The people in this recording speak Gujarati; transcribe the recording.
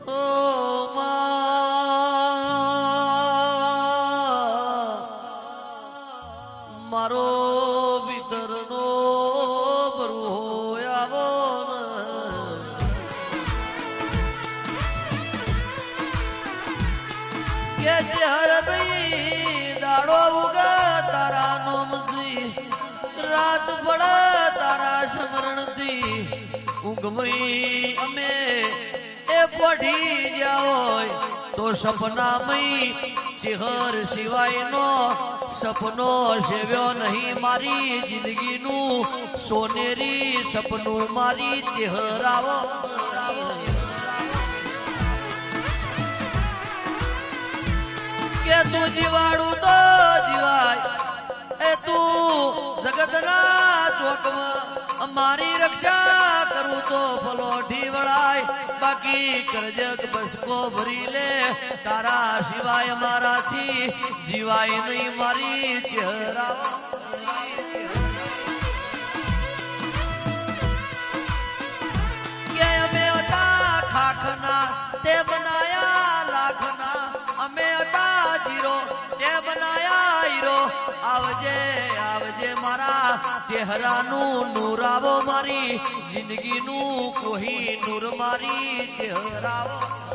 ઓ મારો ભીતરનો બરુ આવો કે હર ભાઈ દાડો ઉગા તારા નોમથી રાત પડે તારા સ્મરણથી ઊંઘમઈ અમે એ પઢી જાઓ તો સપનામય ચિહર સિવાયનો સપનો સેવ્યો નહીં મારી જિંદગીનું સોનેરી સપનું મારી ચહેરાવો કે તું જીવાડું તો જીવાય એ તું જગતના ચોકમાં મારી રક્ષા કરું તો ફલોઠી વળાય બાકી કરજક બસકો ભરી લે તારા સિવાય મારાથી જીવાય નહીં મારી ચહેરા કે અમે હતા ખાખના તે બનાયા લાખના અમે હતા જીરો તે બનાયા હીરો આવજે આવજે મારા ચહેરાનું નૂર આવો મારી જિંદગીનું કોઈ નૂર મારી ચહેરાવો